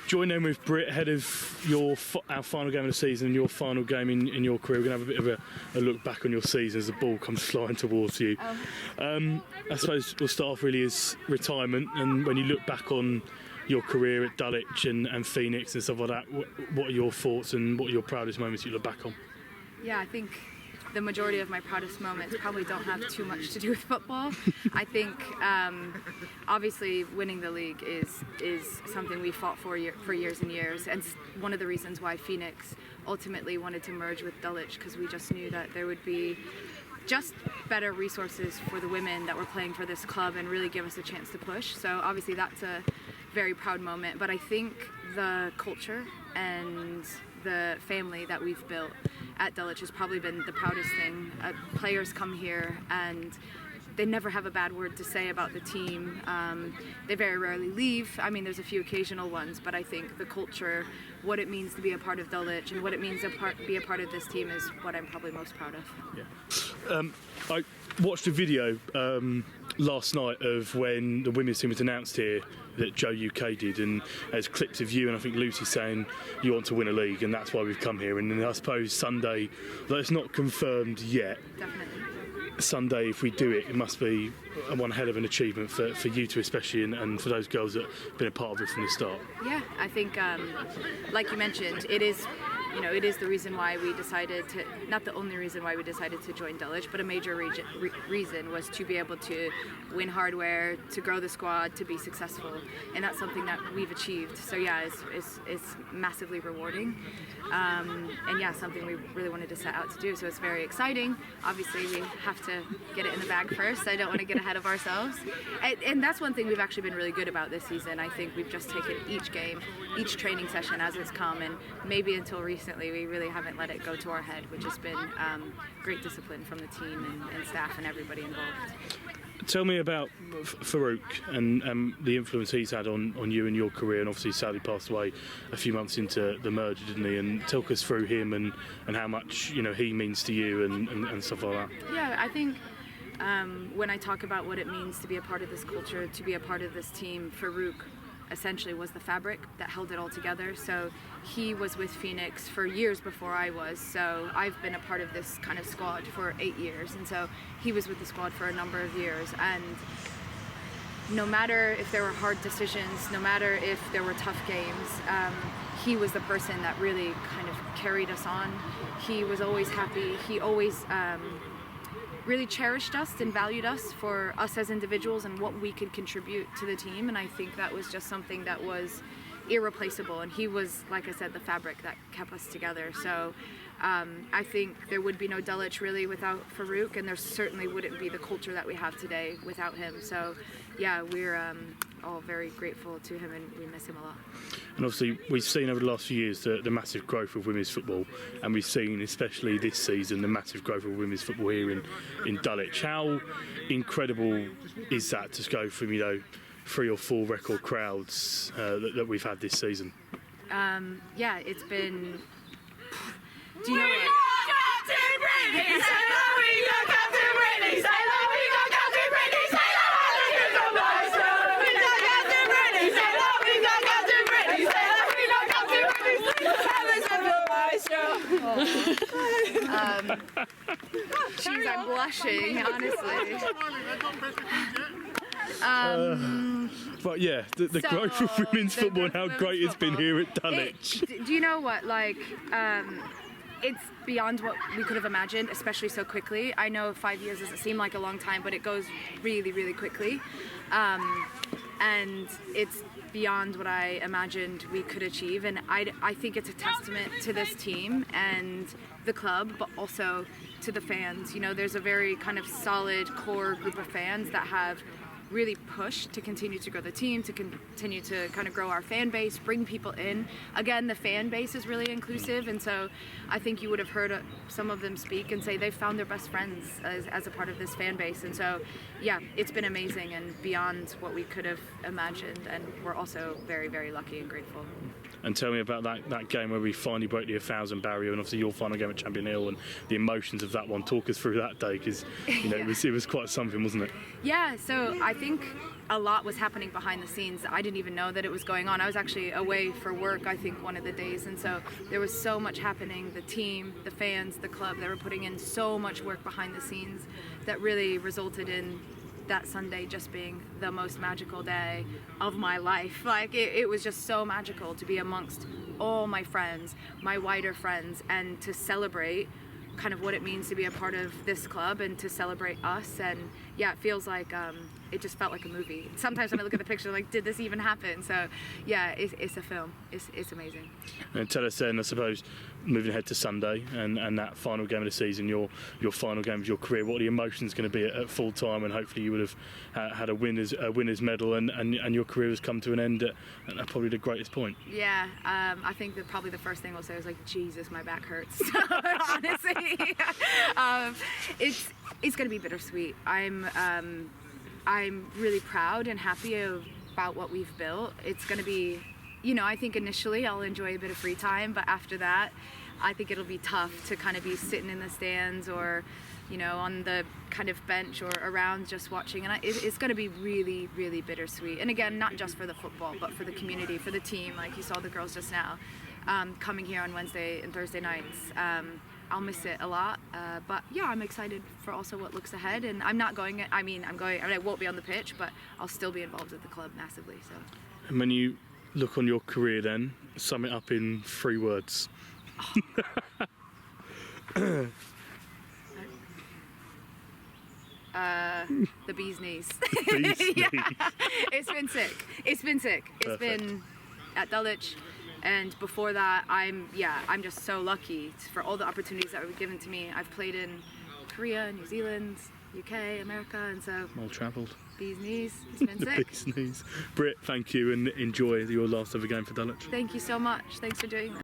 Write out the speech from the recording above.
join in with Brit ahead of our final game of the season and your final game in your career. We're going to have a bit of a look back on your season as the ball comes flying towards you. I suppose we'll start off really as retirement, and when you look back on your career at Dulwich and Phoenix and stuff like that, what are your thoughts and what are your proudest moments you look back on? Yeah, I think the majority of my proudest moments probably don't have too much to do with football. I think obviously winning the league is something we fought for years and years, and one of the reasons why Phoenix ultimately wanted to merge with Dulwich, because we just knew that there would be just better resources for the women that were playing for this club and really give us a chance to push. So obviously that's a very proud moment, but I think the culture and the family that we've built at Dulwich has probably been the proudest thing. Players come here and they never have a bad word to say about the team. They very rarely leave. I mean, there's a few occasional ones, but I think the culture, what it means to be a part of Dulwich and what it means to be a part of this team is what I'm probably most proud of. Yeah. I watched a video last night of when the women's team was announced here that Joe UK did, and there's clips of you and I think Lucy saying you want to win a league and that's why we've come here. And then I suppose Sunday, though it's not confirmed yet, Definitely. Sunday, if we do it, it must be one hell of an achievement for you two especially, and for those girls that have been a part of it from the start. Yeah, I think, like you mentioned, it is the reason why we decided to, not the only reason why we decided to join Dulwich, but a major reason was to be able to win hardware, to grow the squad, to be successful, and that's something that we've achieved. So yeah, it's massively rewarding, and yeah, something we really wanted to set out to do. So it's very exciting. Obviously, we have to get it in the bag first. I don't want to get ahead of ourselves, and that's one thing we've actually been really good about this season. I think we've just taken each game, each training session as it's come, and maybe until recently we really haven't let it go to our head, which has been great discipline from the team and staff and everybody involved. Tell me about Farooq and the influence he's had on you and your career, and obviously sadly passed away a few months into the merger, didn't he? And talk us through him and how much he means to you and stuff like that. Yeah, I think when I talk about what it means to be a part of this culture, to be a part of this team, Farooq essentially was the fabric that held it all together. So he was with Phoenix for years before I was, so I've been a part of this kind of squad for 8 years, and so he was with the squad for a number of years, and no matter if there were hard decisions, no matter if there were tough games, he was the person that really kind of carried us on. He was always happy. He always really cherished us and valued us for us as individuals and what we could contribute to the team, and I think that was just something that was irreplaceable, and he was, like I said, the fabric that kept us together. So I think there would be no Dulwich really without Farooq, and there certainly wouldn't be the culture that we have today without him. So yeah, we're all very grateful to him, and we miss him a lot. And obviously we've seen over the last few years the massive growth of women's football, and we've seen especially this season the massive growth of women's football here in Dulwich. How incredible is that to go from 3 or 4 record crowds that we've had this season? Yeah, it's been. Do you know what? Jeez, I'm blushing, honestly. But yeah, the growth of women's football and how great it's been here at Dulwich. Do you know what? It's beyond what we could have imagined, especially so quickly. I know 5 years doesn't seem like a long time, but it goes really, really quickly. And it's beyond what I imagined we could achieve. And I think it's a testament to this team and the club, but also to the fans. There's a very kind of solid core group of fans that have really pushed to continue to grow the team, to continue to kind of grow our fan base, bring people in. Again, the fan base is really inclusive, and so I think you would have heard some of them speak and say they've found their best friends as a part of this fan base. And so, yeah, it's been amazing and beyond what we could have imagined, and we're also very, very lucky and grateful. And tell me about that game where we finally broke the 1,000 barrier, and obviously your final game at Champion Hill and the emotions of that one. Talk us through that day, because Yeah. it was quite something, wasn't it? Yeah, so I think a lot was happening behind the scenes. I didn't even know that it was going on. I was actually away for work, I think, one of the days, and so there was so much happening. The team, the fans, the club, they were putting in so much work behind the scenes that really resulted in that Sunday just being the most magical day of my life. Like, it was just so magical to be amongst all my friends, my wider friends, and to celebrate kind of what it means to be a part of this club and to celebrate us. And yeah, it feels like it just felt like a movie. Sometimes when I look at the picture, like, did this even happen? So yeah, it's a film. It's amazing. And tell us then, I suppose, moving ahead to Sunday and that final game of the season, your final game of your career, what are the emotions going to be at full time? And hopefully you would have had a winner's medal, and your career has come to an end at probably the greatest point. Yeah, I think that probably the first thing we'll say is like, Jesus, my back hurts. Honestly, it's going to be bittersweet. I'm really proud and happy about what we've built. It's going to be, I think initially I'll enjoy a bit of free time, but after that, I think it'll be tough to kind of be sitting in the stands or, on the kind of bench or around just watching. And it's going to be really, really bittersweet. And again, not just for the football, but for the community, for the team. Like you saw the girls just now coming here on Wednesday and Thursday nights. I'll miss it a lot, but yeah, I'm excited for also what looks ahead. And I'm not going. I won't be on the pitch, but I'll still be involved with the club massively. So. And when you look on your career, then sum it up in 3 words. The bee's knees. Bee's Yeah. knees. It's been sick. It's Perfect. been at Dulwich. And before that, I'm just so lucky for all the opportunities that were given to me. I've played in Korea, New Zealand, UK, America, and so Well travelled. bee's knees. It's been The sick. bee's knees. Brit, thank you, and enjoy your last ever game for Dulwich. Thank you so much. Thanks for doing this.